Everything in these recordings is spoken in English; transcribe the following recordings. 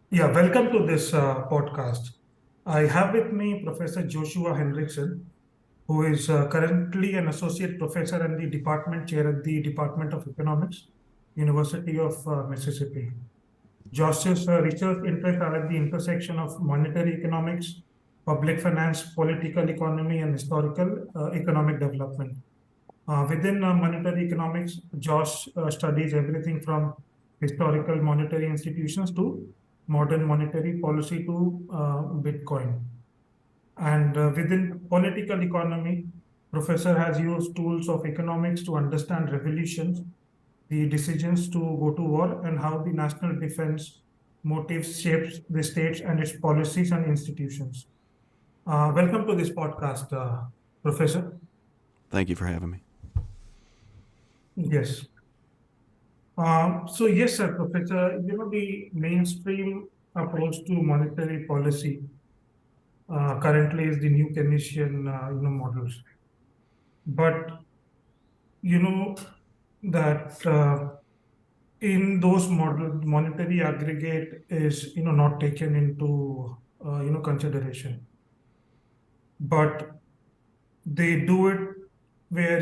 Yeah, welcome to this podcast. I have with me Professor Joshua Hendrickson, who is currently an associate professor and the department chair at the Department of Economics, University of Mississippi. Josh's research interests are at the intersection of monetary economics, public finance, political economy, and historical economic development. Within monetary economics, Josh studies everything from historical monetary institutions to modern monetary policy to Bitcoin. And within political economy, professor has used tools of economics to understand revolutions, the decisions to go to war, and how the national defense motives shapes the states and its policies and institutions. Welcome to this podcast, Professor. Thank you for having me. Yes. So yes, sir, Professor, the mainstream approach to monetary policy currently is the new Keynesian, models. But you know that in those models, monetary aggregate is, not taken into, consideration. But they do it where,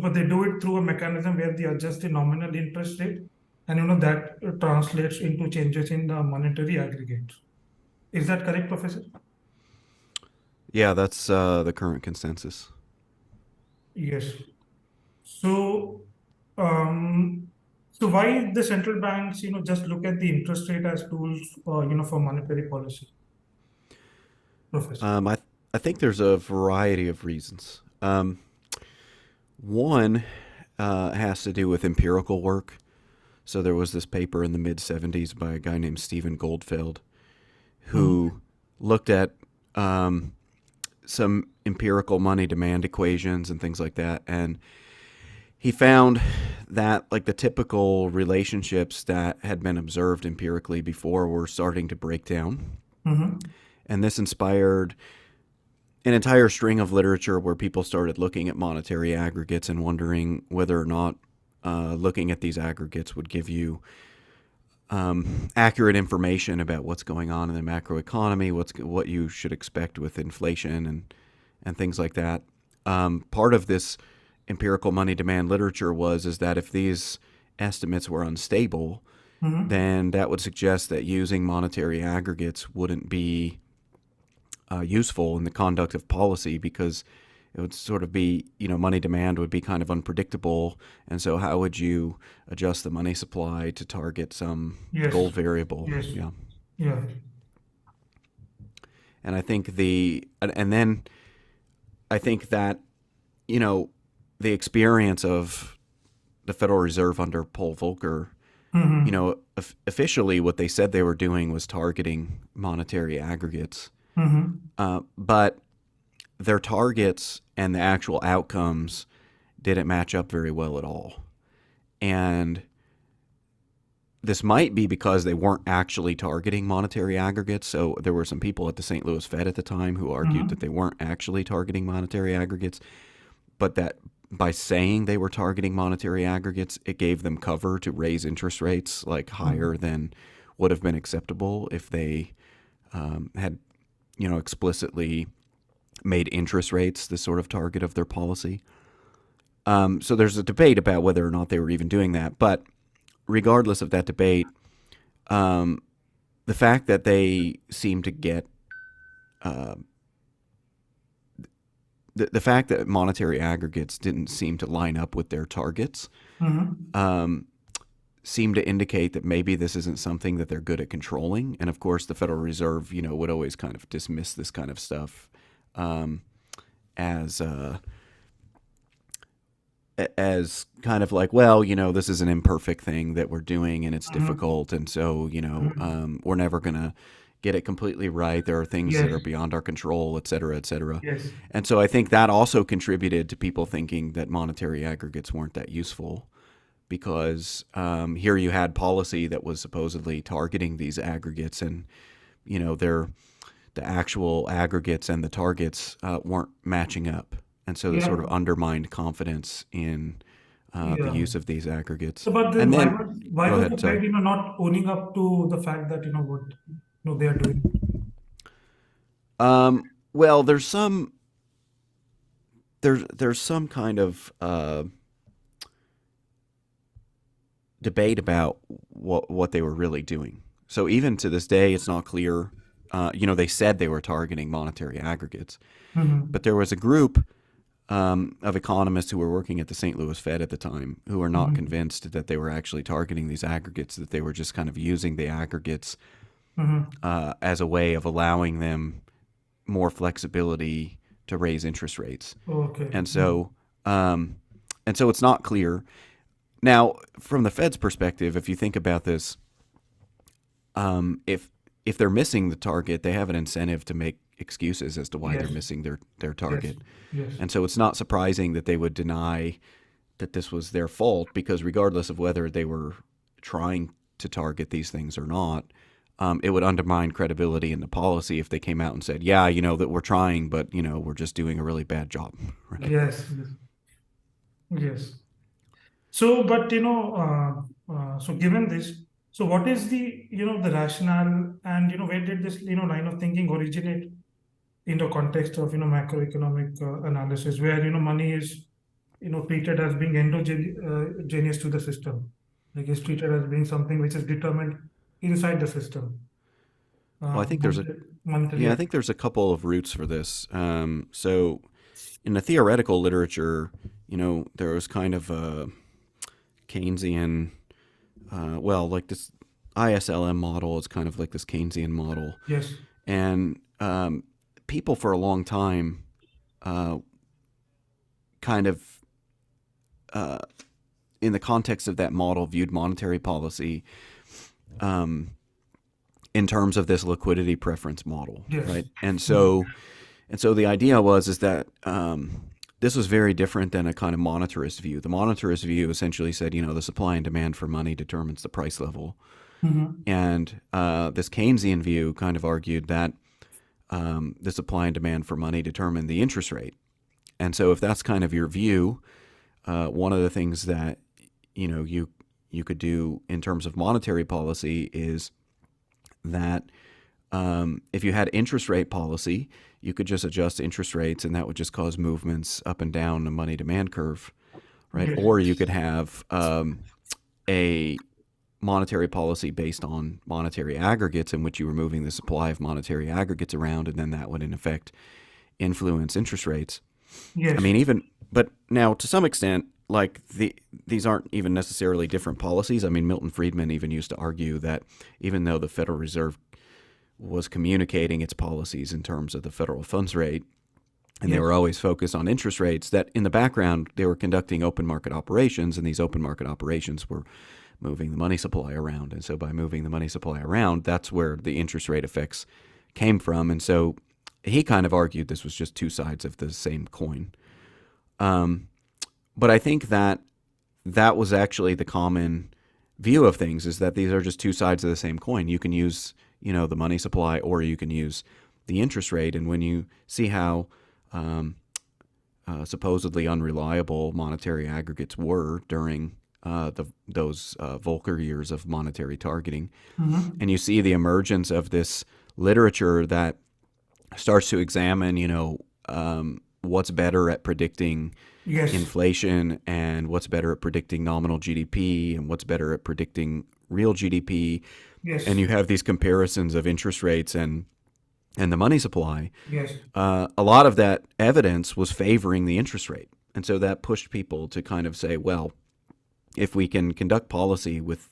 but they do it through a mechanism where they adjust the nominal interest rate, and that translates into changes in the monetary aggregate. Is that correct, Professor? Yeah, that's the current consensus. Yes. So, um, so why the central banks, just look at the interest rate as tools, for monetary policy, Professor? I think there's a variety of reasons. One has to do with empirical work. So there was this paper in the mid 70s by a guy named Stephen Goldfeld Mhm. who looked at some empirical money demand equations and things like that. And he found that like the typical relationships that had been observed empirically before were starting to break down. Mhm. And this inspired an entire string of literature where people started looking at monetary aggregates and wondering whether or not looking at these aggregates would give you accurate information about what's going on in the macroeconomy, what you should expect with inflation and things like that. Part of this empirical money demand literature is that if these estimates were unstable, Mhm. then that would suggest that using monetary aggregates wouldn't be useful in the conduct of policy because it would sort of be, money demand would be kind of unpredictable. And so, how would you adjust the money supply to target some goal Yes. variable? Yes. Yeah. Yeah. And I think and then I think that, you know, the experience of the Federal Reserve under Paul Volcker, Mhm. officially what they said they were doing was targeting monetary aggregates. Mhm. But their targets and the actual outcomes didn't match up very well at all. And this might be because they weren't actually targeting monetary aggregates. So there were some people at the St. Louis Fed at the time who argued that Mhm. they weren't actually targeting monetary aggregates, but that by saying they were targeting monetary aggregates, it gave them cover to raise interest rates like higher Mhm. than would have been acceptable if they had, explicitly made interest rates the sort of target of their policy. So there's a debate about whether or not they were even doing that. But regardless of that debate, um, the fact that they seem to get uh, the fact that monetary aggregates didn't seem to line up with their targets Mhm. um, seem to indicate that maybe this isn't something that they're good at controlling. And of course, the Federal Reserve, would always kind of dismiss this kind of stuff um, as as kind of like, well, this is an imperfect thing that we're doing and it's Mhm. difficult. And so, Mhm. we're never going to get it completely right. There are things that Yes. are beyond our control, et cetera, et cetera. Yes. And so I think that also contributed to people thinking that monetary aggregates weren't that useful because here you had policy that was supposedly targeting these aggregates and, they're the actual aggregates and the targets weren't matching up. And so that sort of Yeah. undermined confidence in Yeah. use of these aggregates. So, but then And why then, was why go was the ahead, Fed, sorry. not owning up to the fact that what they are doing? Well, there's some kind of debate about what they were really doing. So even to this day, it's not clear. They said they were targeting monetary aggregates, Mm-hmm. but there was a group of economists who were working at the St. Louis Fed at the time who were not Mm-hmm. convinced that they were actually targeting these aggregates, that they were just kind of using the aggregates Mm-hmm. as a way of allowing them more flexibility to raise interest rates. Okay. And Mm-hmm. so, um, and so it's not clear. Now, from the Fed's perspective, if you think about this, if they're missing the target, they have an incentive to make excuses as to why they're Yes. missing their Yes. target. Yes. And so it's not surprising that they would deny that this was their fault, because regardless of whether they were trying to target these things or not, it would undermine credibility in the policy if they came out and said, yeah, that we're trying, but, we're just doing a really bad job. Right. Yes. Yes. Yes. So, but so given this, so what is the the rationale, and where did this line of thinking originate in the context of macroeconomic analysis, where money is treated as being endogenous to the system, like it's treated as being something which is determined inside the system, Well, monetary. I think there's a couple of roots for this. So in the theoretical literature, there was kind of a Keynesian, like this ISLM model is kind of like this Keynesian model. Yes. And people for a long time uh, kind of, in the context of that model, viewed monetary policy um, in terms of this liquidity preference model, Yes. right? And so the idea is that this was very different than a kind of monetarist view. The monetarist view essentially said, the supply and demand for money determines the price level. Mm-hmm. And this Keynesian view kind of argued that the supply and demand for money determined the interest rate. And so if that's kind of your view, one of the things that you could do in terms of monetary policy is that if you had interest rate policy, you could just adjust interest rates, and that would just cause movements up and down the money demand curve, right? Yes. Or you could have a monetary policy based on monetary aggregates, in which you were moving the supply of monetary aggregates around, and then that would in effect influence interest rates. I Yes. mean, but now to some extent, like these aren't even necessarily different policies. I mean, Milton Friedman even used to argue that even though the Federal Reserve was communicating its policies in terms of the federal funds rate, and they Yes. were always focused on interest rates, that in the background they were conducting open market operations, and these open market operations were moving the money supply around. And so by moving the money supply around, that's where the interest rate effects came from. And so he kind of argued this was just two sides of the same coin. But I think that was actually the common view of things, is that these are just two sides of the same coin. You can use, the money supply, or you can use the interest rate. And when you see how supposedly unreliable monetary aggregates were during those Volcker years of monetary targeting, Mm-hmm. and you see the emergence of this literature that starts to examine, what's better at predicting Yes. inflation, and what's better at predicting nominal GDP, and what's better at predicting real GDP. And Yes. you have these comparisons of interest rates and the money supply. Yes. A lot of that evidence was favoring the interest rate. And so that pushed people to kind of say, well, if we can conduct policy with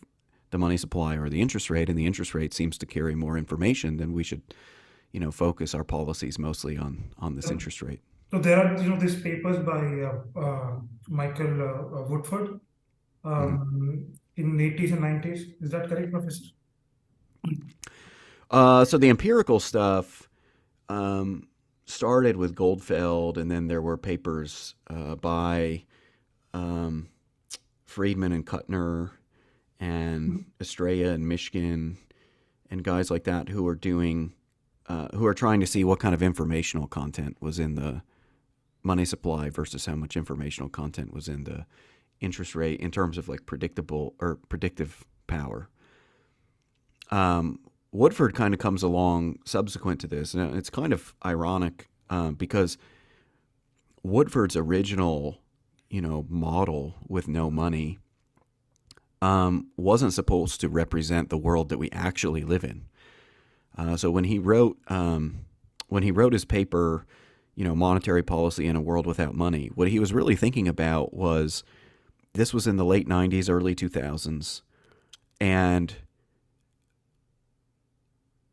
the money supply or the interest rate, and the interest rate seems to carry more information, then we should, focus our policies mostly on this interest rate. So there are these papers by Michael Woodford Mhm. in 80s and 90s. Is that correct, Professor? So the empirical stuff started with Goldfeld, and then there were papers by Friedman and Kuttner and Estrella and Michigan and guys like that who are trying to see what kind of informational content was in the money supply versus how much informational content was in the interest rate in terms of like predictable or predictive power. Woodford kind of comes along subsequent to this, and it's kind of ironic because Woodford's original, model with no money wasn't supposed to represent the world that we actually live in. So when he wrote his paper, Monetary Policy in a World Without Money, what he was really thinking about was this was in the late 90s, early 2000s, and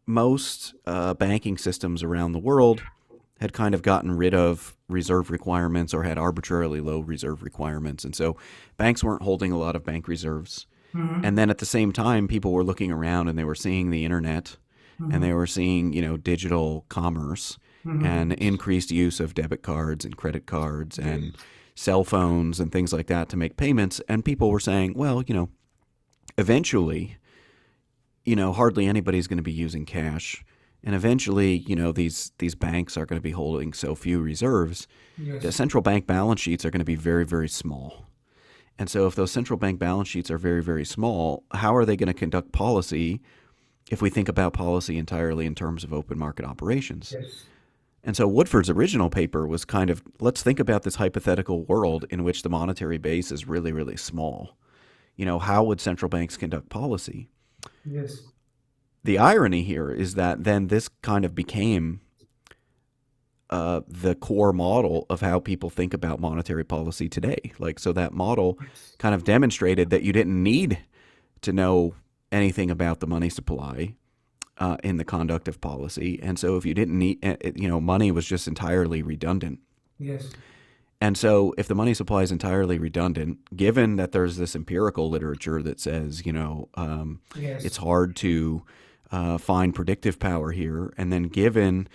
most banking systems around the world had kind of gotten rid of reserve requirements or had arbitrarily low reserve requirements. And so banks weren't holding a lot of bank reserves. And then at the same time, people were looking around and they were seeing the internet and they were seeing, digital commerce and increased use of debit cards and credit cards and cell phones and things like that to make payments. And people were saying, well, eventually, hardly anybody's going to be using cash. And eventually, these banks are going to be holding so few reserves. The central bank balance sheets are going to be very, very small. And so if those central bank balance sheets are very, very small, how are they going to conduct policy if we think about policy entirely in terms of open market operations? And so Woodford's original paper was kind of, let's think about this hypothetical world in which the monetary base is really, really small. How would central banks conduct policy? The irony here is that then this kind of became the core model of how people think about monetary policy today. So that model kind of demonstrated that you didn't need to know anything about the money supply in the conduct of policy. And so if you didn't need, money was just entirely redundant. And so if the money supply is entirely redundant, given that there's this empirical literature that says, it's hard to find predictive power here, and then given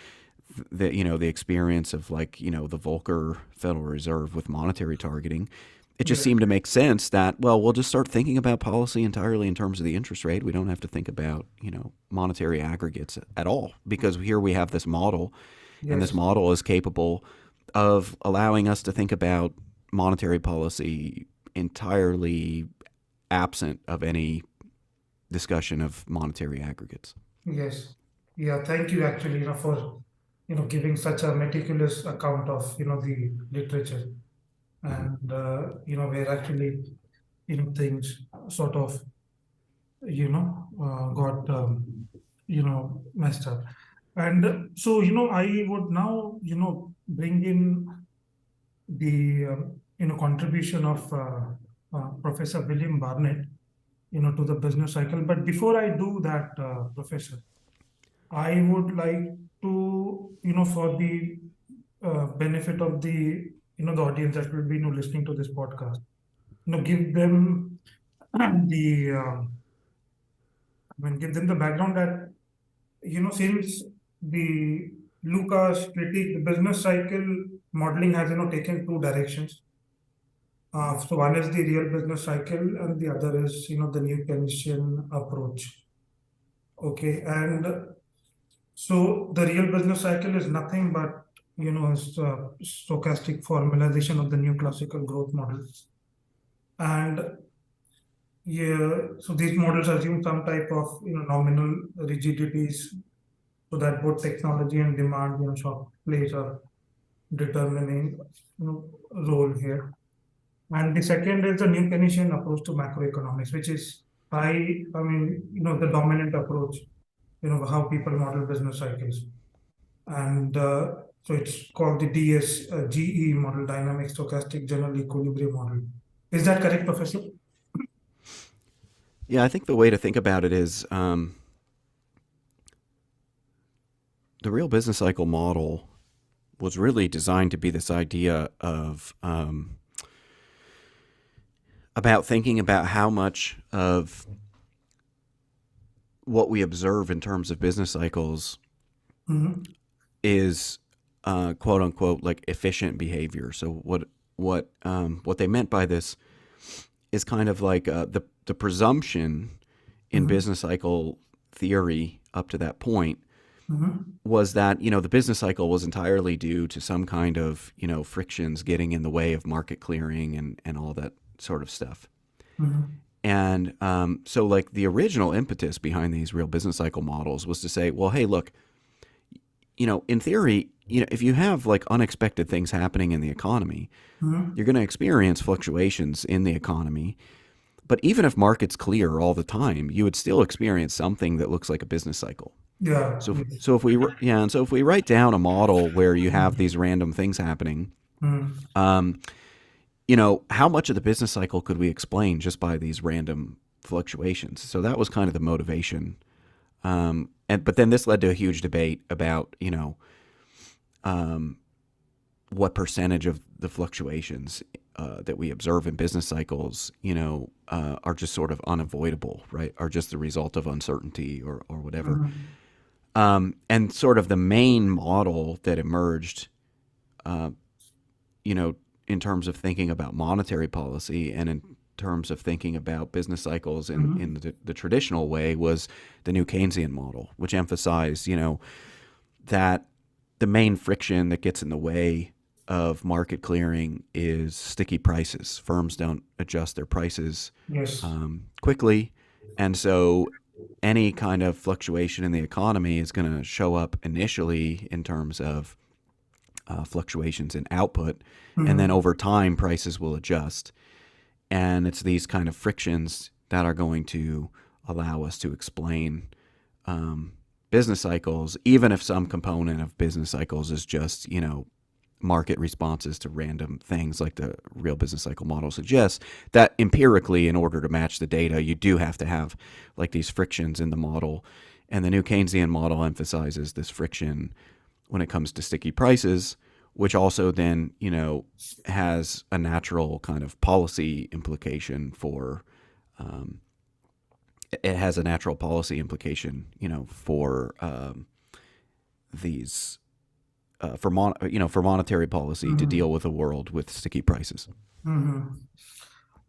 the experience of the Volcker Federal Reserve with monetary targeting, it just seemed to make sense that, well, we'll just start thinking about policy entirely in terms of the interest rate. We don't have to think about, monetary aggregates at all, because here we have this model, and this model is capable of allowing us to think about monetary policy entirely absent of any discussion of monetary aggregates. Thank you actually, for, giving such a meticulous account of, the literature. And, where actually, things sort of, got, messed up. And so, I would now, bring in the, contribution of Professor William Barnett, to the business cycle. But before I do that, Professor, I would like to, for the benefit of the, the audience that will be, listening to this podcast, give them the, give them the background that, since the Lucas critique, the business cycle modeling has, taken two directions. So one is the real business cycle, and the other is, the new Keynesian approach. Okay, and so the real business cycle is nothing but, is stochastic formalization of the new classical growth models. And so these models assume some type of, nominal rigidities, so that both technology and demand, shock plays a determining, role here. And the second is the new Keynesian approach to macroeconomics, which is the dominant approach, how people model business cycles. And so it's called the DSGE model, Dynamic Stochastic General Equilibrium Model. Is that correct, Professor? Yeah, I think the way to think about it is the real business cycle model was really designed to be this idea of about thinking about how much of what we observe in terms of business cycles is quote unquote like efficient behavior. So what they meant by this is kind of like the presumption in business cycle theory up to that point was that, the business cycle was entirely due to some kind of, frictions getting in the way of market clearing and all that sort of stuff. Mhm. And so like the original impetus behind these real business cycle models was to say, well, hey, look, in theory, if you have like unexpected things happening in the economy, Mhm. you're going to experience fluctuations in the economy. But even if markets clear all the time, you would still experience something that looks like a business cycle. Yeah. So, Yes. so if we and so if we write down a model where you have Mhm. these random things happening, Mhm. um, how much of the business cycle could we explain just by these random fluctuations? So that was kind of the motivation. But then this led to a huge debate about um, what percentage of the fluctuations that we observe in business cycles, are just sort of unavoidable, right? Are just the result of uncertainty or whatever. Mhm. And sort of the main model that emerged, uh, you know, in terms of thinking about monetary policy and in terms of thinking about business cycles in Mhm. the traditional way was the new Keynesian model, which emphasized, that the main friction that gets in the way of market clearing is sticky prices. Firms don't adjust their prices Yes. quickly. And so any kind of fluctuation in the economy is going to show up initially in terms of fluctuations in output. And then Mhm. over time, prices will adjust. And it's these kind of frictions that are going to allow us to explain business cycles, even if some component of business cycles is just, market responses to random things like the real business cycle model suggests, that empirically, in order to match the data, you do have to have like these frictions in the model. And the new Keynesian model emphasizes this friction when it comes to sticky prices, which also then, has a natural kind of policy implication for it has a natural policy implication, for these for monetary policy to deal Mhm. with a world with sticky prices. Mhm.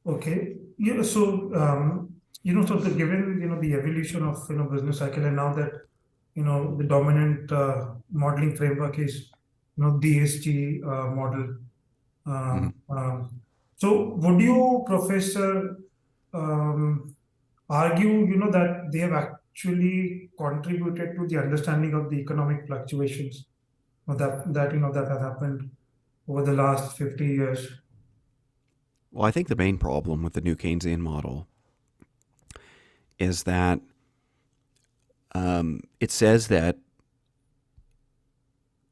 Okay. So so given the evolution of business cycle, and now that the dominant modeling framework is the ESG model. Mm-hmm. So would you, Professor, um, argue that they have actually contributed to the understanding of the economic fluctuations that have happened over the last 50 years? Well, I think the main problem with the new Keynesian model is that it says that,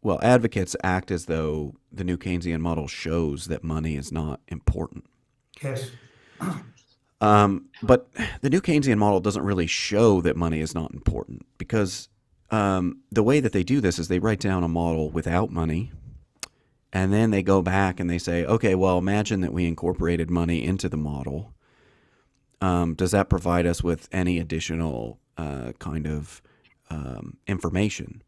well, advocates act as though the new Keynesian model shows that money is not important. Yes. But the new Keynesian model doesn't really show that money is not important because the way that they do this is they write down a model without money, and then they go back and they say, okay, well, imagine that we incorporated money into the model. Does that provide us with any additional kind of information?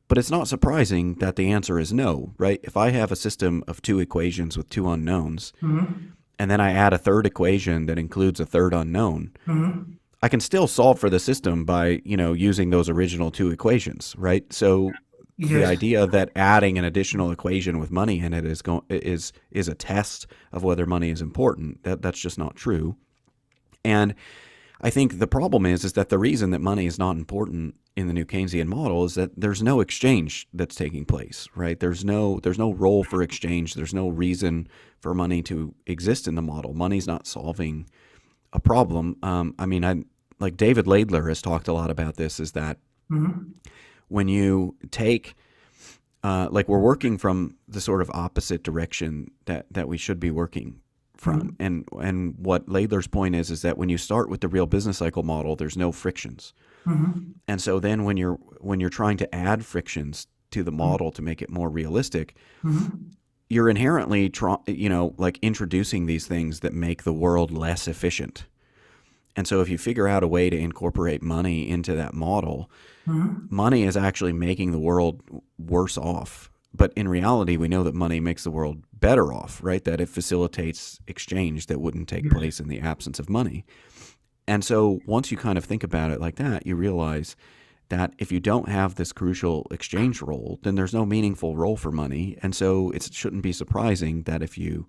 But it's not surprising that the answer is no, right? If I have a system of two equations with two unknowns, Mm-hmm. and then I add a third equation that includes a third unknown, Mm-hmm. I can still solve for the system by, using those original two equations, right? So the Yes. idea that adding an additional equation with money in it is a test of whether money is important. That's just not true. And I think the problem is that the reason that money is not important in the new Keynesian model is that there's no exchange that's taking place, right? There's no role for exchange. There's no reason for money to exist in the model. Money's not solving a problem. I like David Laidler has talked a lot about this. Is that Mm-hmm. when you take like we're working from the sort of opposite direction that we should be working from. Mm-hmm. And what Laidler's point is that when you start with the real business cycle model, there's no frictions. Mm-hmm. And so then when you're trying to add frictions to the model to make it more realistic, Mm-hmm. you're inherently like introducing these things that make the world less efficient. And so if you figure out a way to incorporate money into that model, Mm-hmm. money is actually making the world worse off. But in reality, we know that money makes the world better off, right? That it facilitates exchange that wouldn't take Yes. place in the absence of money. And so once you kind of think about it like that, you realize that if you don't have this crucial exchange role, then there's no meaningful role for money. And so it shouldn't be surprising that if you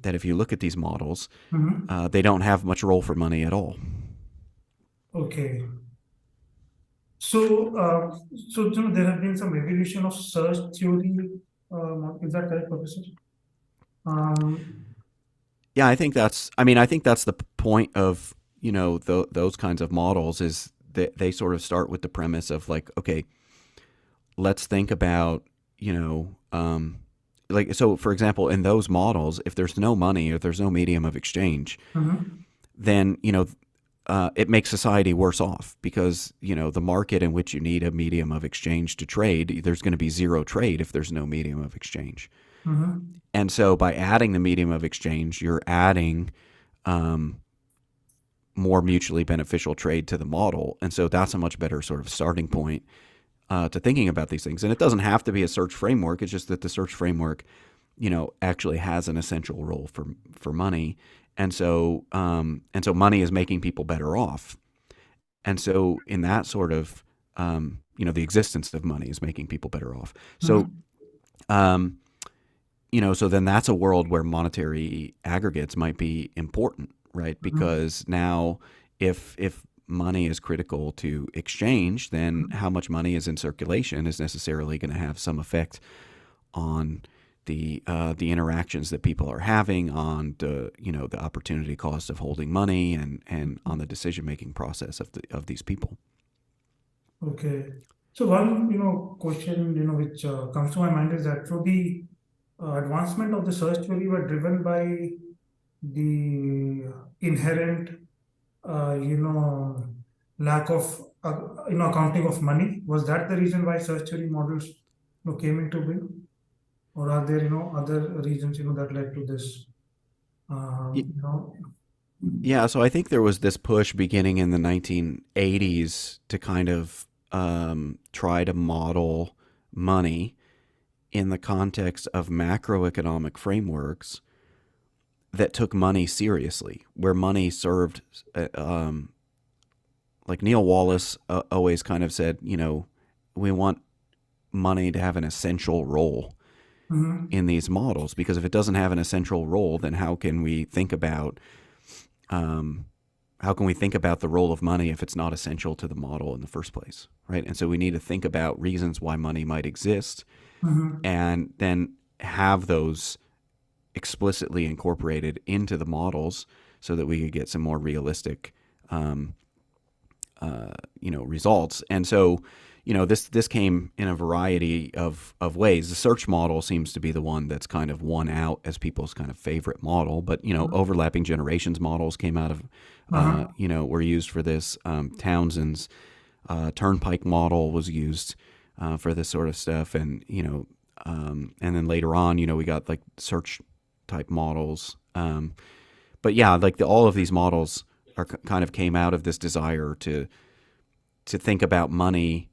that if you look at these models, Mm-hmm. they don't have much role for money at all. Okay. So, there have been some evolution of search theory. Is that correct, Professor? Um, Yeah, I think that's. I mean, I think that's the point of those kinds of models is that they sort of start with the premise of like, okay, let's think about like, so for example, in those models, if there's no money, if there's no medium of exchange, mhm, then it makes society worse off because the market in which you need a medium of exchange to trade, there's going to be zero trade if there's no medium of exchange. mhm, And so by adding the medium of exchange, you're adding more mutually beneficial trade to the model. And so that's a much better sort of starting point to thinking about these things. And it doesn't have to be a search framework. It's just that the search framework, actually has an essential role for money. And so money is making people better off. And so in that sort of, the existence of money is making people better off. So, mhm, um, so then that's a world where monetary aggregates might be important, right? mhm, Because now if money is critical to exchange, then mhm. how much money is in circulation is necessarily going to have some effect on the interactions that people are having, on the opportunity cost of holding money, and on the decision making process of these people. Okay. So one, question, which comes to my mind is that so the advancement of the search theory were driven by the inherent, you know, lack of, accounting of money. Was that the reason why search theory models, came into being, or are there, other reasons, that led to this, Y- you know? Yeah, so I think there was this push beginning in the 1980s to kind of try to model money in the context of macroeconomic frameworks that took money seriously, where money served, like Neil Wallace always kind of said, we want money to have an essential role Mhm, in these models, because if it doesn't have an essential role, then um, how can we think about the role of money if it's not essential to the model in the first place, right? And so we need to think about reasons why money might exist, mhm. and then have those explicitly incorporated into the models so that we could get some more realistic um, results. And so, this came in a variety of ways. The search model seems to be the one that's kind of won out as people's kind of favorite model. But overlapping generations models came out of, Uh-huh. were used for this. Townsend's turnpike model was used for this sort of stuff, and then later on, we got like search type models. But yeah, like all of these models are kind of came out of this desire to think about money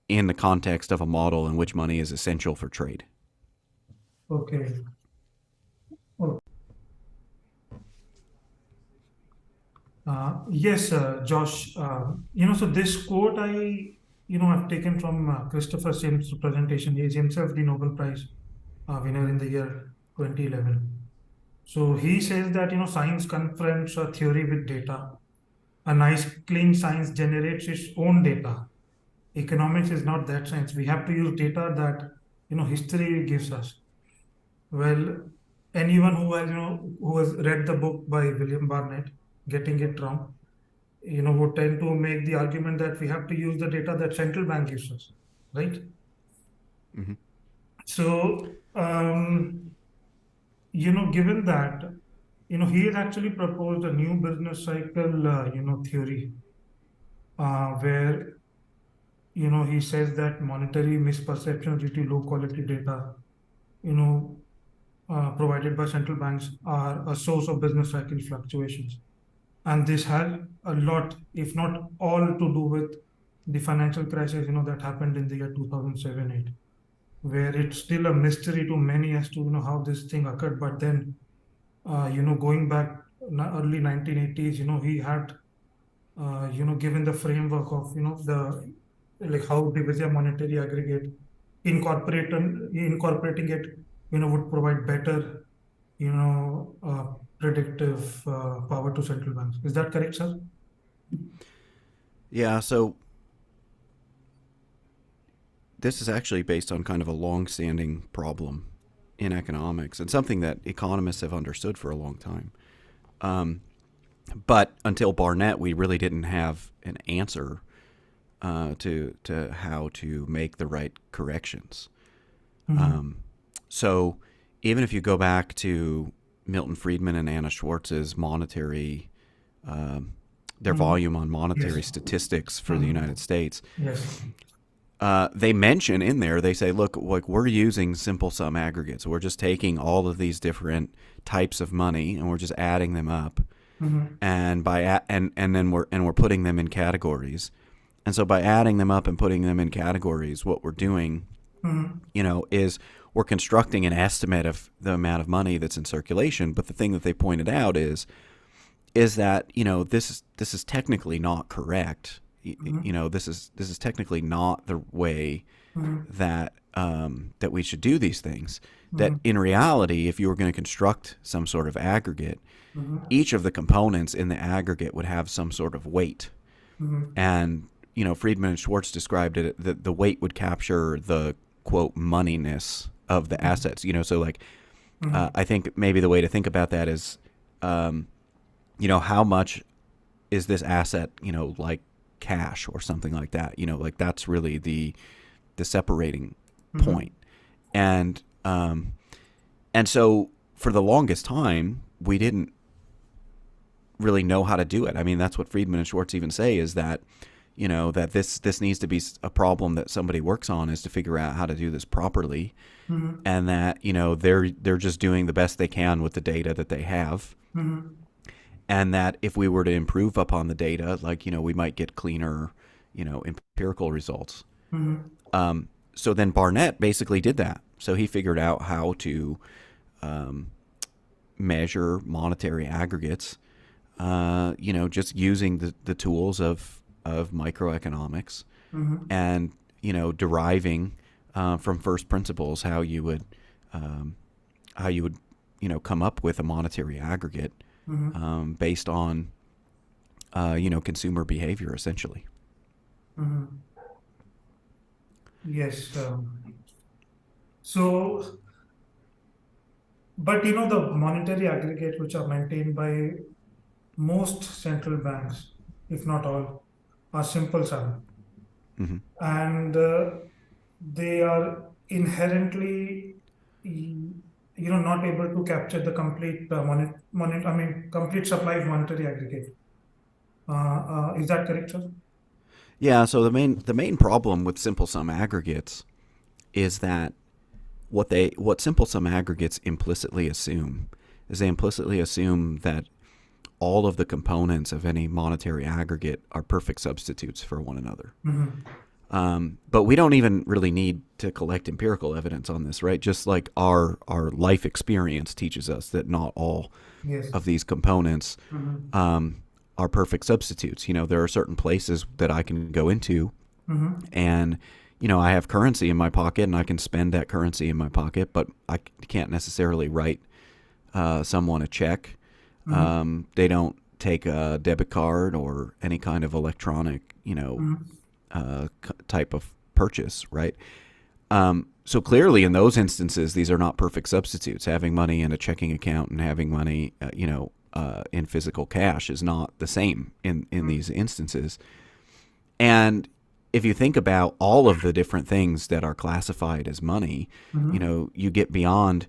in the context of a model in which money is essential for trade. Okay. Oh, yes, Josh. So this quote I've taken from Christopher Sims' presentation. He is himself the Nobel Prize winner in the year 2011. So he says that, science confronts a theory with data. A nice, clean science generates its own data. Economics is not that science. We have to use data that, history gives us. Well, anyone who has read the book by William Barnett, Getting It Wrong, would tend to make the argument that we have to use the data that central bank gives us, right? Mm-hmm. So, given that, he has actually proposed a new business cycle, theory, where, he says that monetary misperceptions due to low quality data, you know, provided by central banks are a source of business cycle fluctuations. And this had a lot, if not all, to do with the financial crisis, that happened in the year 2007-8, where it's still a mystery to many as to, how this thing occurred. But then, going back early 1980s, he had, given the framework of, the like how Divisia monetary aggregate incorporating it, would provide better predictive power to central banks. Is that correct, sir? Yeah, so this is actually based on kind of a long-standing problem in economics and something that economists have understood for a long time. But until Barnett, we really didn't have an answer to how to make the right corrections. So even if you go back to Milton Friedman and Anna Schwartz's monetary, their volume on monetary Yes. statistics for the United States, Yes. they mention in there, they say, look, like we're using simple sum aggregates. We're just taking all of these different types of money and we're just adding them up, and then we're putting them in categories. And so by adding them up and putting them in categories, what we're doing, is we're constructing an estimate of the amount of money that's in circulation. But the thing that they pointed out is that this is technically not correct. This is technically not the way that that we should do these things. That in reality, if you were going to construct some sort of aggregate, each of the components in the aggregate would have some sort of weight. And Friedman and Schwartz described it that the weight would capture the quote moneyness of the assets. So like I think maybe the way to think about that is how much is this asset like cash or something like that. Like that's really the separating point. And so for the longest time we didn't really know how to do it. I mean, that's what Friedman and Schwartz even say, is that that this needs to be a problem that somebody works on, is to figure out how to do this properly. And that they're just doing the best they can with the data that they have. And that if we were to improve upon the data, like we might get cleaner empirical results. So then Barnett basically did that. So he figured out how to measure monetary aggregates, just using the tools of microeconomics, and deriving from first principles how you would come up with a monetary aggregate based on consumer behavior, essentially. Yes. So, but the monetary aggregates which are maintained by most central banks, if not all, are simple sum, and they are inherently, not able to capture the complete complete supply of monetary aggregate. Is that correct, sir? Yeah. So the main problem with simple sum aggregates is that what simple sum aggregates implicitly assume is they implicitly assume that all of the components of any monetary aggregate are perfect substitutes for one another. But we don't even really need to collect empirical evidence on this, right? Just like our life experience teaches us that not all of these components are perfect substitutes. There are certain places that I can go into and I have currency in my pocket and I can spend that currency in my pocket, but I can't necessarily write someone a check. They don't take a debit card or any kind of electronic, type of purchase, right? So clearly in those instances, these are not perfect substitutes. Having money in a checking account and having money, in physical cash is not the same in these instances. And if you think about all of the different things that are classified as money, you get beyond,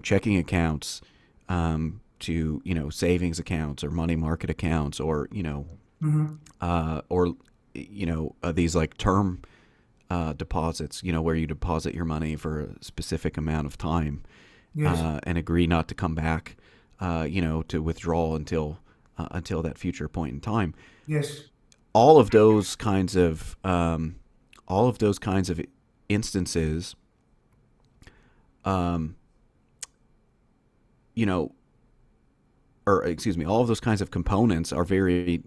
checking accounts, to savings accounts or money market accounts, or these like term deposits, where you deposit your money for a specific amount of time, and agree not to come back, to withdraw until that future point in time. Yes. All of those kinds of instances, all of those kinds of components are very,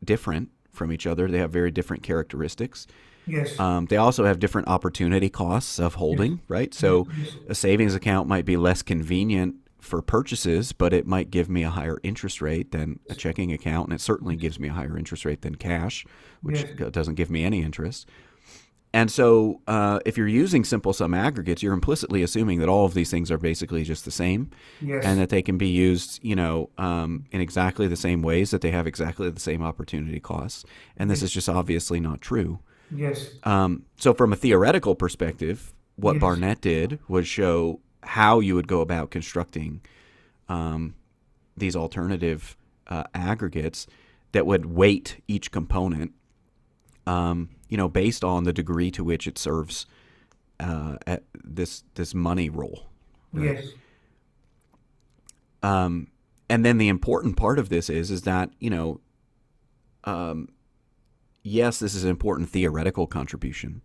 different from each other. They have very different characteristics. Yes. They also have different opportunity costs of Yes. holding, right? Yes. So Yes. a savings account might be less convenient for purchases, but it might give me a higher interest rate than a checking account, and it certainly gives me a higher interest rate than cash, which Yes. doesn't give me any interest. And so, if you're using simple sum aggregates, you're implicitly assuming that all of these things are basically just the same, and Yes. that they can be used, in exactly the same ways, that they have exactly the same opportunity costs. And this is Yes. just obviously not true. Yes. So, from a theoretical perspective, what Yes. Barnett did was show how you would go about constructing these alternative aggregates that would weight each component, based on the degree to which it serves at this money role, right? Yes. And then the important part of this is that yes, this is an important theoretical contribution,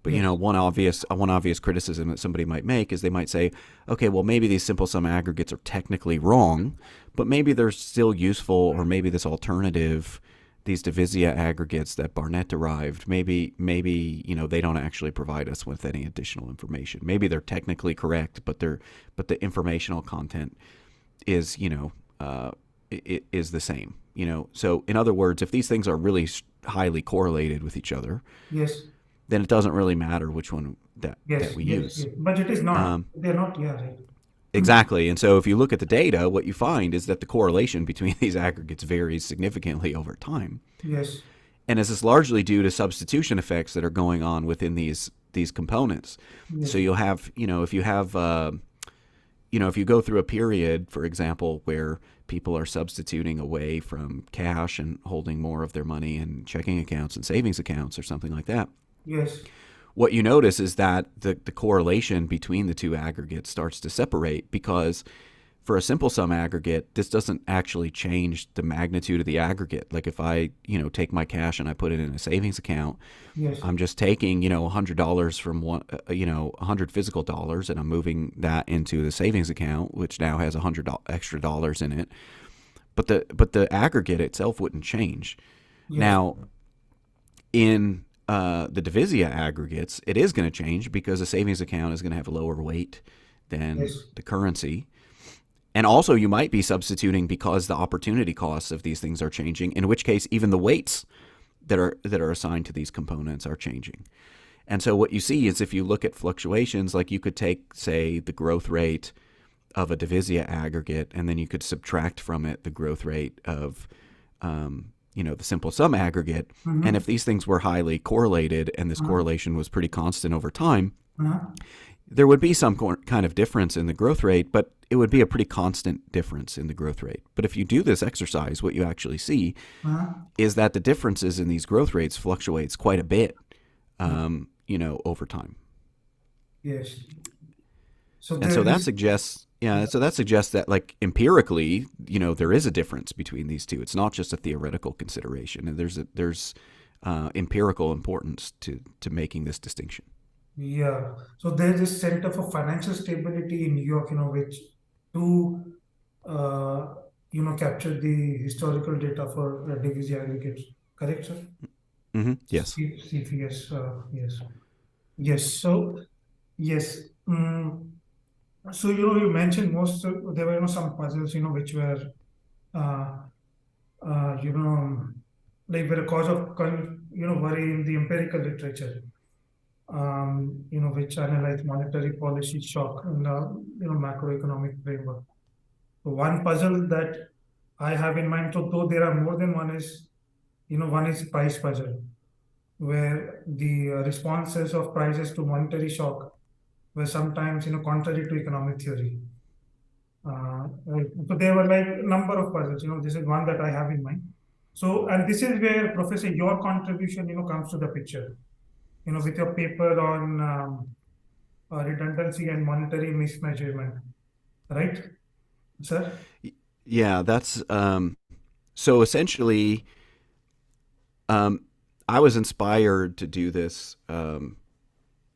but Yes. one obvious criticism that somebody might make is they might say, okay, well maybe these simple sum aggregates are technically wrong, but maybe they're still useful, or maybe this alternative, these Divisia aggregates that Barnett derived, maybe they don't actually provide us with any additional information. Maybe they're technically correct, but the informational content is is the same. So in other words, if these things are really highly correlated with each other, Yes. then it doesn't really matter which one that Yes. we Yes. use. Yes. But it is not. They're not. Yeah. Right. Exactly. And so if you look at the data, what you find is that the correlation between these aggregates varies significantly over time. Yes. And this is largely due to substitution effects that are going on within these components. So Yes. you'll have, if you have, if you go through a period, for example, where people are substituting away from cash and holding more of their money in checking accounts and savings accounts or something like that, Yes. what you notice is that the correlation between the two aggregates starts to separate, because for a simple sum aggregate, this doesn't actually change the magnitude of the aggregate. Like if I, take my cash and I put it in a savings account, Yes. I'm just taking, $100 from one, 100 physical dollars, and I'm moving that into the savings account, which now has $100 extra dollars in it. But the aggregate itself wouldn't change. Yes. Now, in the Divisia aggregates, it is going to change, because a savings account is going to have a lower weight than Yes. the currency. And also you might be substituting because the opportunity costs of these things are changing, in which case even the weights that are assigned to these components are changing. And so what you see is, if you look at fluctuations, like you could take, say, the growth rate of a Divisia aggregate, and then you could subtract from it the growth rate of the simple sum aggregate. And if these things were highly correlated, and this correlation was pretty constant over time, there would be some kind of difference in the growth rate, but it would be a pretty constant difference in the growth rate. But if you do this exercise, what you actually see is that the differences in these growth rates fluctuates quite a bit, over time. Yes. So And there so that is. suggests, that, like, empirically, there is a difference between these two. It's not just a theoretical consideration, and there's empirical importance to making this distinction. Yeah. So there's this Center for Financial Stability in New York, which to capture the historical data for Divisia aggregates. Correct, sir? Yes. CFS. Yes. Yes. So yes. So you mentioned there were some puzzles which were uh, uh, you know like were a cause of worry in the empirical literature. Which analyze monetary policy shock in the macroeconomic framework. So one puzzle that I have in mind, so though there are more than one, is one is price puzzle, where the responses of prices to monetary shock were sometimes contrary to economic theory. So there were like a number of puzzles. This is one that I have in mind. So, and this is where, Professor, your contribution comes to the picture. With your paper on redundancy and monetary mismeasurement, right, sir? Yeah, that's so essentially, I was inspired to do this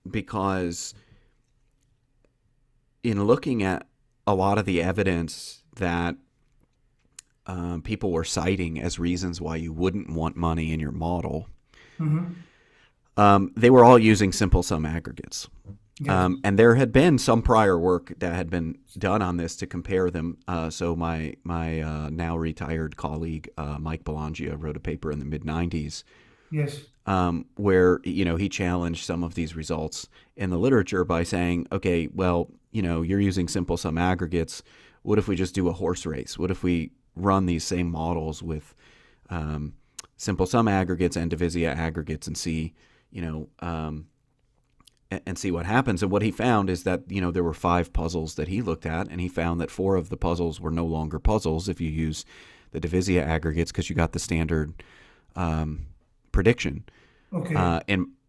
because in looking at a lot of the evidence that people were citing as reasons why you wouldn't want money in your model, Mm-hmm. they were all using simple sum aggregates. Yes. And there had been some prior work that had been done on this to compare them. So my now retired colleague Mike Belangia wrote a paper in the mid '90s Yes. where he challenged some of these results in the literature by saying, okay, well, you're using simple sum aggregates. What if we just do a horse race? What if we run these same models with simple sum aggregates and Divisia aggregates and see, and see what happens? And what he found is that there were 5 puzzles that he looked at, and he found that 4 of the puzzles were no longer puzzles if you use the Divisia aggregates because you got the standard prediction. Okay.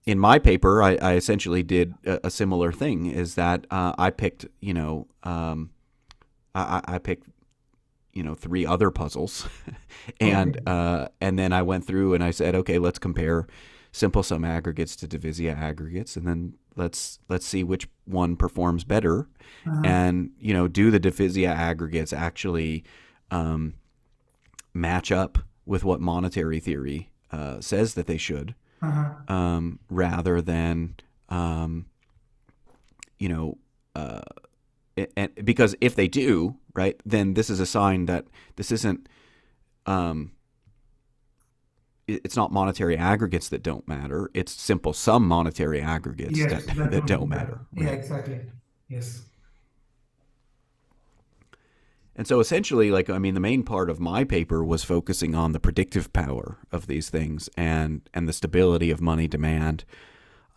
In my paper, I essentially did a similar thing. Is that I picked I picked 3 other puzzles, and Okay. then I went through and I said, okay, let's compare simple sum aggregates to Divisia aggregates, and then let's see which one performs better, Uh-huh. and do the Divisia aggregates actually match up with what monetary theory says that they should, Uh-huh. rather than you know uh, because if they do, right, then this is a sign that this isn't um, it's not monetary aggregates that don't matter. It's simple sum monetary aggregates that Yes, that that don't don't matter. matter, Yeah, right? exactly. Yes. And so essentially, like, I mean, the main part of my paper was focusing on the predictive power of these things and the stability of money demand,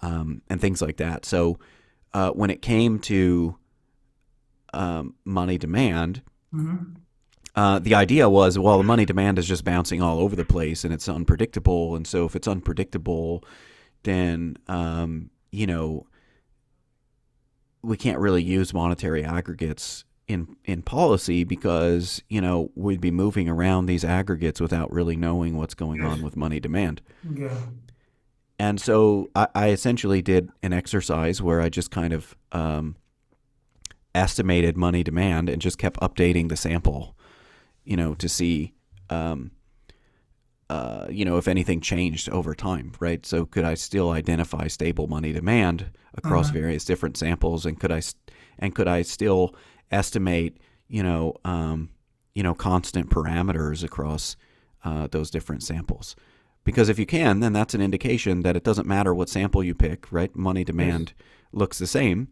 and things like that. So when it came to money demand, Mm-hmm. the idea was, well, the money demand is just bouncing all over the place and it's unpredictable. And so if it's unpredictable, then we can't really use monetary aggregates in policy because we'd be moving around these aggregates without really knowing what's going on Yes. with money demand. Yeah. And so I essentially did an exercise where I just kind of estimated money demand and just kept updating the sample, to see if anything changed over time, right? So could I still identify stable money demand across Uh-huh. various different samples, and could I still estimate, constant parameters across those different samples? Because if you can, then that's an indication that it doesn't matter what sample you pick, right? Money Yes. demand looks the same.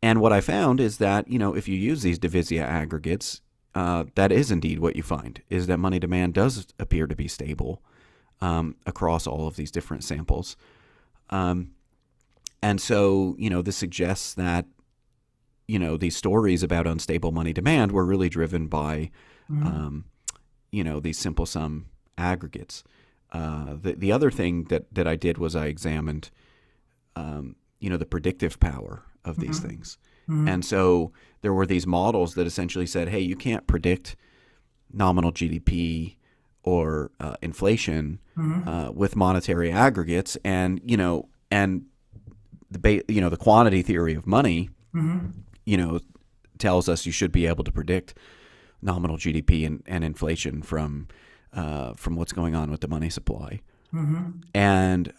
And what I found is that, if you use these Divisia aggregates, that is indeed what you find, is that money demand does appear to be stable across all of these different samples. And so, this suggests that, these stories about unstable money demand were really driven by, Mm-hmm. um, these simple sum aggregates. The other thing that I did was I examined, the predictive power of these Mm-hmm. things. And Mm-hmm. so there were these models that essentially said, hey, you can't predict nominal GDP or inflation Mm-hmm. with monetary aggregates, and the quantity theory of money, Mm-hmm. you know, tells us you should be able to predict nominal GDP and inflation from what's going on with the money supply. Mm-hmm. And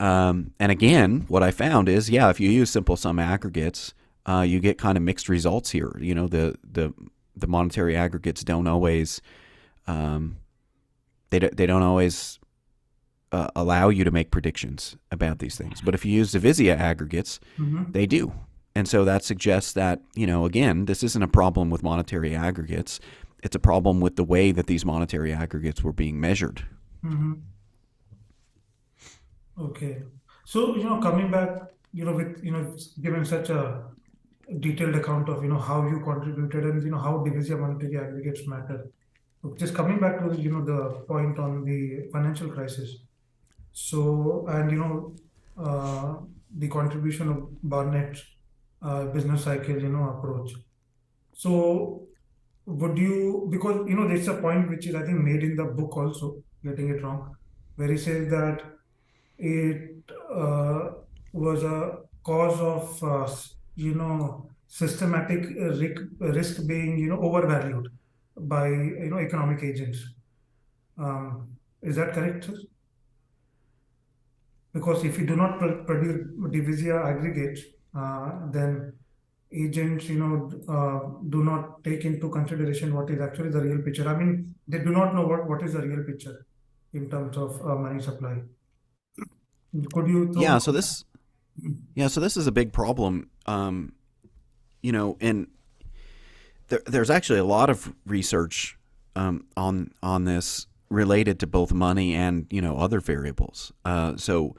again, what I found is, yeah, if you use simple sum aggregates, you get kind of mixed results here. The monetary aggregates don't always they don't always allow you to make predictions about these things. But if you use Divisia aggregates, Mm-hmm. they do. And so that suggests that, again, this isn't a problem with monetary aggregates. It's a problem with the way that these monetary aggregates were being measured. Mm-hmm. Okay. So, coming back, with, given such a detailed account of, how you contributed and, how divisive monetary aggregates matter. So just coming back to, the point on the financial crisis. So, and, the contribution of Barnett's business cycle, approach. So, would you, because, there's a point which is, I think, made in the book also, getting it wrong, where he says that it was a cause of systematic risk being overvalued. by economic agents. Is that correct, sir? Because if you do not produce Divisia aggregates, then agents, do not take into consideration what is actually the real picture. I mean, they do not know what is the real picture in terms of money supply. Could you throw Yeah, more? so this so this is a big problem. And there's actually a lot of research on this related to both money and other variables. So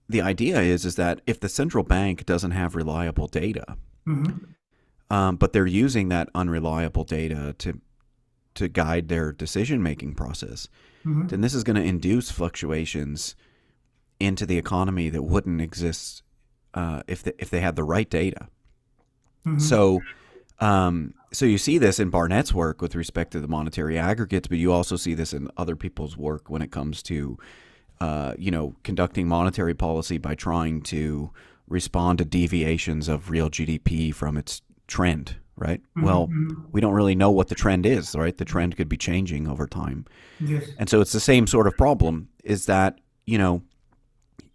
the idea is that if the central bank doesn't have reliable data, Mm-hmm. but they're using that unreliable data to guide their decision making process, Mm-hmm. then this is going to induce fluctuations into the economy that wouldn't exist if they had the right data. Mm-hmm. So so you see this in Barnett's work with respect to the monetary aggregates, but you also see this in other people's work when it comes to conducting monetary policy by trying to respond to deviations of real GDP from its trend, right? Well, Mm-hmm. we don't really know what the trend is, right? The trend could be changing over time. Yes. And so it's the same sort of problem, is that,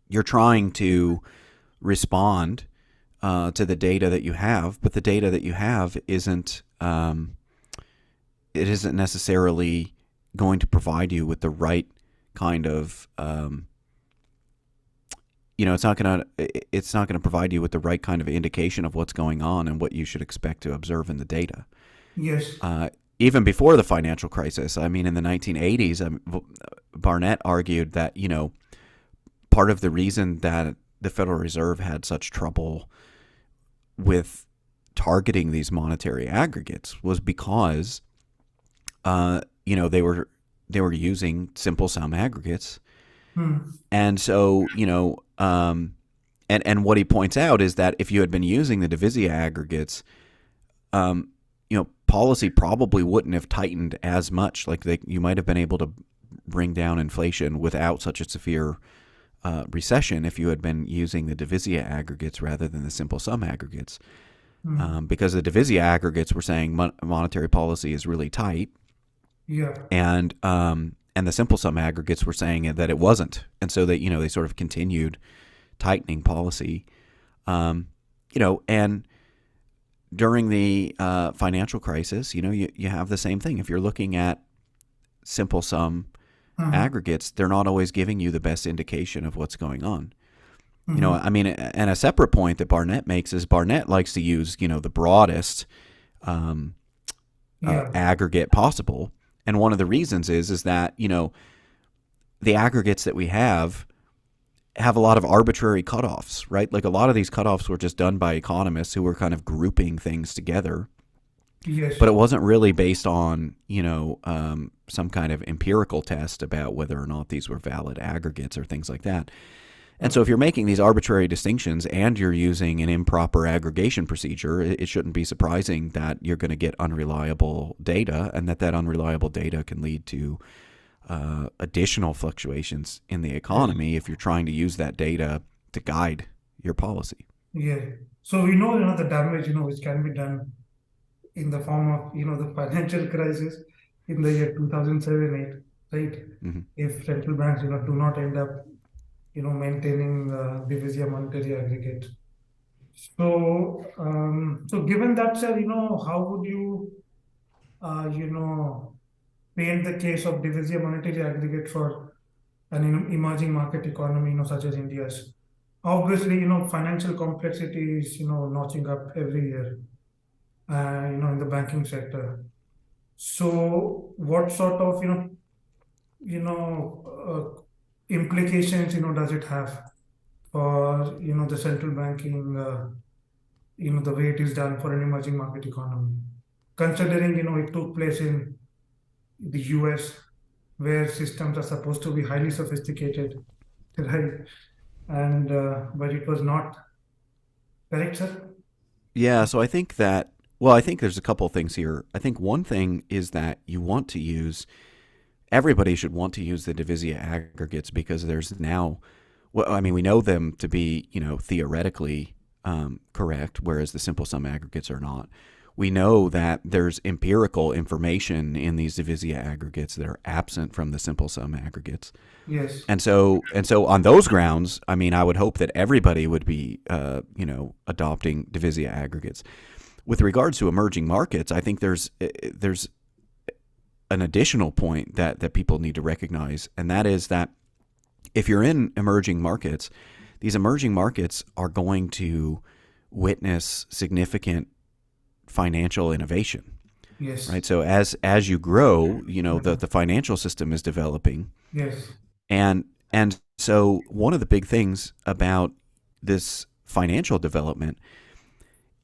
you're trying to respond to the data that you have, but the data that you have isn't it isn't necessarily going to provide you with the right kind of it's not going to provide you with the right kind of indication of what's going on and what you should expect to observe in the data. Yes. Even before the financial crisis, I mean, in the 1980s, Barnett argued that part of the reason that the Federal Reserve had such trouble with targeting these monetary aggregates was because they were using simple sum aggregates. Mm. And so, and what he points out is that if you had been using the Divisia aggregates, policy probably wouldn't have tightened as much. Like you might have been able to bring down inflation without such a severe recession if you had been using the Divisia aggregates rather than the simple sum aggregates. Mm. Because the Divisia aggregates were saying monetary policy is really tight, Yeah. and the simple sum aggregates were saying that it wasn't, and so they sort of continued tightening policy, and during the financial crisis, you have the same thing. If you're looking at simple sum Uh-huh. aggregates, they're not always giving you the best indication of what's going on. Mm-hmm. I mean, and a separate point that Barnett makes is Barnett likes to use the broadest Yeah. aggregate possible. And one of the reasons is that, the aggregates that we have a lot of arbitrary cutoffs, right? Like a lot of these cutoffs were just done by economists who were kind of grouping things together, Yes. but it wasn't really based on, some kind of empirical test about whether or not these were valid aggregates or things like that. And so if you're making these arbitrary distinctions and you're using an improper aggregation procedure, it shouldn't be surprising that you're going to get unreliable data, and that unreliable data can lead to additional fluctuations in the Yes. economy if you're trying to use that data to guide your policy. Yeah. So we know, the damage, which can be done in the form of, the financial crisis in the year 2007-8, right? Mm-hmm. If central banks, do not end up, maintaining Divisia monetary aggregate. So given that, sir, how would you, paint the case of Divisia monetary aggregate for an emerging market economy, such as India's? Obviously, financial complexity is, notching up every year, in the banking sector. So what sort of, implications, does it have for, the central banking, the way it is done for an emerging market economy? Considering, it took place in the US, where systems are supposed to be highly sophisticated, right? And but it was not. Correct, sir? Yeah, so I think that, well, I think there's a couple of things here. I think one thing is that everybody should want to use the Divisia aggregates because there's now, well, I mean, we know them to be, theoretically correct, whereas the simple sum aggregates are not. we know that there's empirical information in these Divisia aggregates that are absent from the simple sum aggregates. Yes. And so on those grounds, I mean, I would hope that everybody would be, adopting Divisia aggregates. With regards to emerging markets, I think there's an additional point that people need to recognize, and that is that if you're in emerging markets, these emerging markets are going to witness significant financial innovation, Yes. right? So as you grow, the financial system is developing, Yes. and so one of the big things about this financial development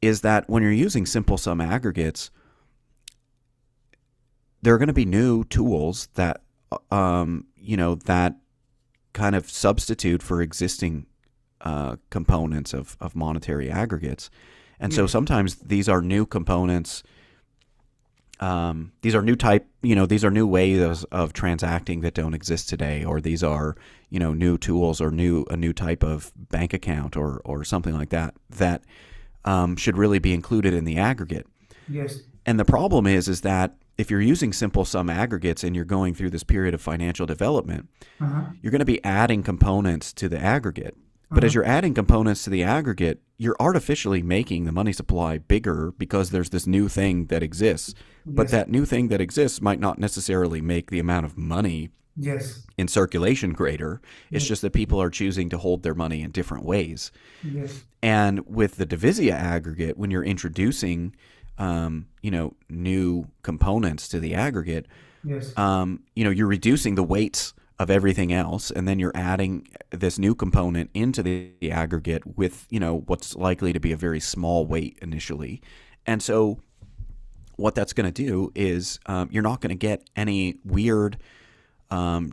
is that when you're using simple sum aggregates, there are going to be new tools that that kind of substitute for existing components of monetary aggregates. And so sometimes these are new components. These are new ways of transacting that don't exist today, or these are, new tools or a new type of bank account or something like that should really be included in the aggregate. Yes. And the problem is that if you're using simple sum aggregates and you're going through this period of financial development, you're going to be adding components to the aggregate. But as you're adding components to the aggregate, you're artificially making the money supply bigger because there's this new thing that exists. But that new thing that exists might not necessarily make the amount of money Yes. in circulation greater. It's just that people are choosing to hold their money in different ways. Yes. And with the Divisia aggregate, when you're introducing new components to the aggregate, Yes. you're reducing the weights of everything else, and then you're adding this new component into the aggregate with, what's likely to be a very small weight initially. And so what that's going to do is you're not going to get any weird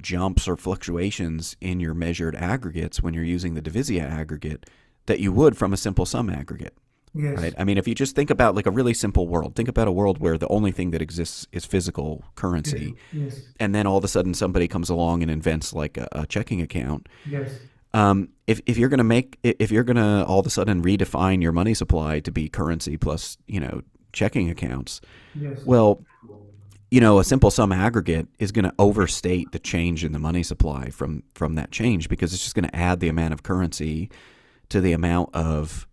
jumps or fluctuations in your measured aggregates when you're using the Divisia aggregate that you would from a simple sum aggregate. Yes. Right? I mean, if you just think about like a really simple world, think about a world where the only thing that exists is physical currency, Yes. and then all of a sudden somebody comes along and invents like a checking account. Yes. If you're gonna all of a sudden redefine your money supply to be currency plus checking accounts, Yes. well, a simple sum aggregate is going to overstate the change in the money supply from that change, because it's just going to add the amount of currency to the amount of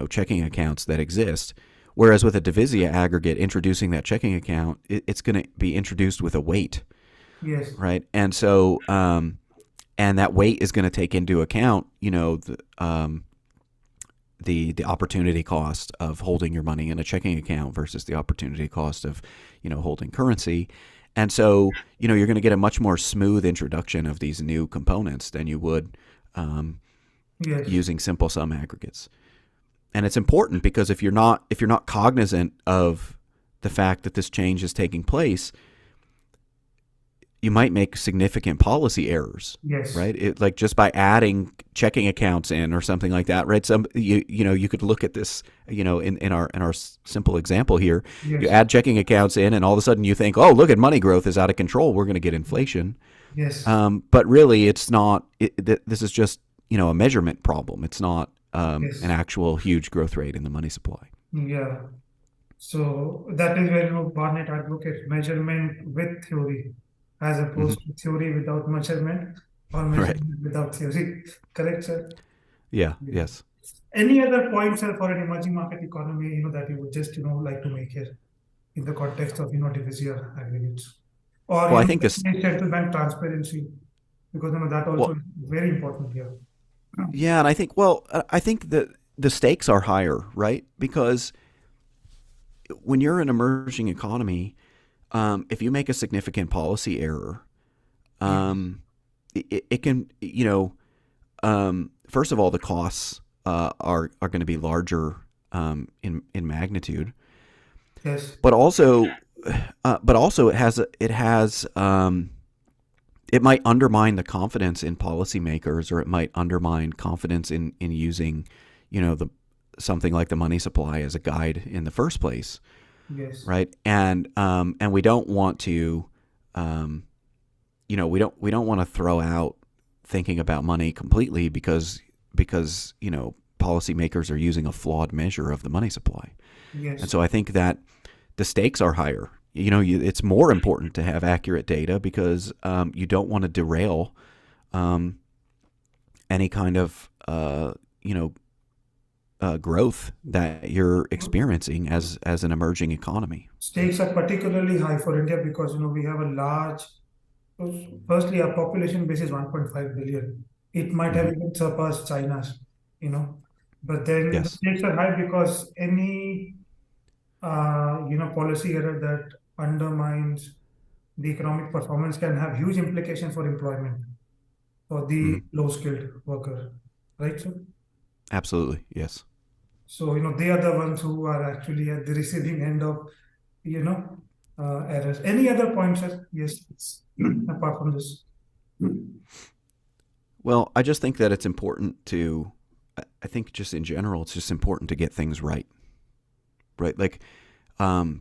checking accounts that exist. Whereas with a Divisia aggregate, introducing that checking account, it's going to be introduced with a weight, Yes. right? And so, and that weight is going to take into account, the opportunity cost of holding your money in a checking account versus the opportunity cost of, holding currency. And so, you're going to get a much more smooth introduction of these new components than you would Yes. using simple sum aggregates. And it's important because if you're not cognizant of the fact that this change is taking place, you might make significant policy errors. Yes. Right? Like just by adding checking accounts in or something like that, right? You could look at this, in our simple example here. Yes. You add checking accounts in, and all of a sudden you think, oh, look at money growth is out of control. We're going to get inflation. Yes. But really, it's not. This is just a measurement problem. It's not an actual huge growth rate in the money supply. Yeah. So that is where Barnett advocates measurement with theory, as opposed to theory without measurement, or measurement without theory. Correct, sir? Yeah. Yes. Any other points, sir, for an emerging market economy, that you would just, like to make here in the context of, Divisia aggregates? Or, Well, I think this. central bank transparency, because, that also is very important here. Yeah, and I think that the stakes are higher, right? Because when you're an emerging economy, if you make a significant policy error, it can, first of all, the costs are going to be larger in magnitude. Yes. But also it might undermine the confidence in policymakers, or it might undermine confidence in using, something like the money supply as a guide in the first place. Yes. Right. And we don't want to, we don't want to throw out thinking about money completely because policymakers are using a flawed measure of the money supply. And Yes. so I think that the stakes are higher. It's more important to have accurate data because you don't want to derail um, any kind of growth that you're experiencing as an emerging economy. Stakes are particularly high for India because we have a large. Firstly, our population base is 1.5 billion. It might have Hmm. even surpassed China's. You know, but then the Yes. stakes are high because any policy error that undermines the economic performance can have huge implications for employment for the Hmm. low-skilled worker, right? So, Absolutely. Yes. they are the ones who are actually at the receiving end of, you know, errors. Any other points, sir? Yes, apart from this. Well, I just think that it's important to, I think just in general, it's just important to get things right. Right? Like,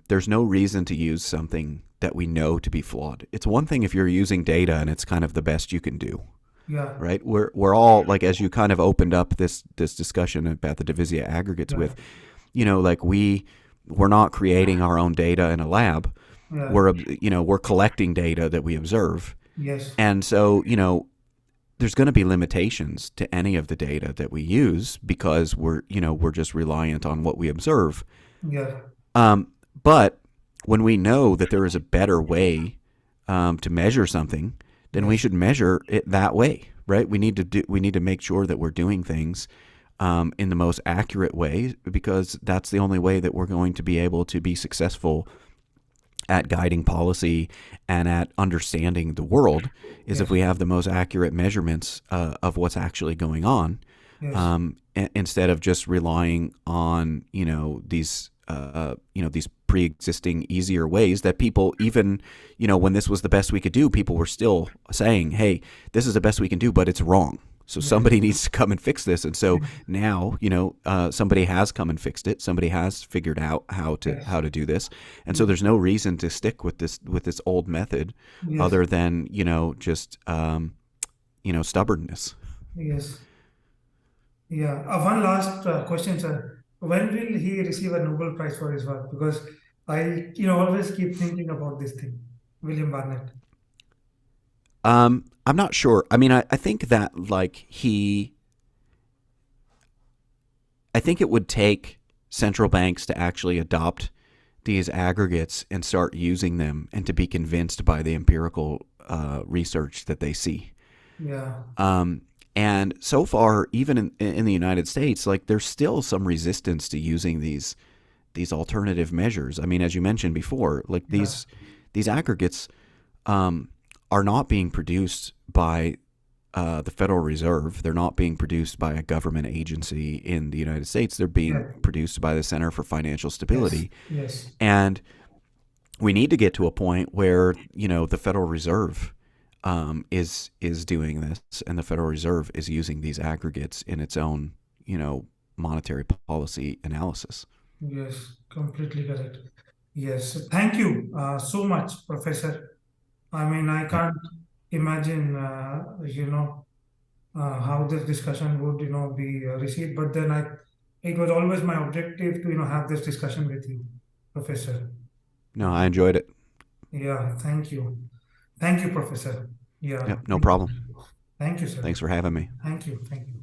there's no reason to use something that we know to be flawed. It's one thing if you're using data and it's kind of the best you can do. Yeah, Right? We're all like, as you kind of opened up this discussion about the Divisia aggregates yeah, with, like we're not creating our own data in a lab. yeah, We're collecting data that we observe. yes, And so, there's going to be limitations to any of the data that we use because we're just reliant on what we observe. yeah, Um, but when we know that there is a better way to measure something, then we yes, should measure it that way, right? We need to make sure that we're doing things in the most accurate way because that's the only way that we're going to be able to be successful at guiding policy and at understanding the world is if yes, we have the most accurate measurements of what's actually going on, yes, instead of just relying on these pre-existing easier ways that people even when this was the best we could do, people were still saying, "Hey, this is the best we can do, but it's wrong." So yes, somebody needs to come and fix this. And so now, somebody has come and fixed it. Somebody has figured out how to yes, how to do this. And so there's no reason to stick with this old method, yes, other than just stubbornness. yes. Yeah. One last question, sir. When will he receive a Nobel Prize for his work? Because I, always keep thinking about this thing. William Barnett. I'm not sure. I mean, I think that I think it would take central banks to actually adopt these aggregates and start using them and to be convinced by the empirical research that they see. Yeah. Um, and so far, even in the United States, like there's still some resistance to using these alternative measures. I mean, as you mentioned before, like Yeah. these aggregates um, are not being produced by the Federal Reserve. They're not being produced by a government agency in the United States. They're being Yeah. produced by the Center for Financial Yes. Stability. Yes. And we need to get to a point where the Federal Reserve is doing this, and the Federal Reserve is using these aggregates in its own monetary policy analysis. Yes. Completely correct. Yes. Thank you so much, Professor. I mean, I Yep. can't imagine, how this discussion would, be received. But then it was always my objective to, have this discussion with you, Professor. No, I enjoyed it. Yeah, thank you. Thank you, Professor. Yeah, Yep, no problem. thank you, sir. Thanks for having me. Thank you. Thank you.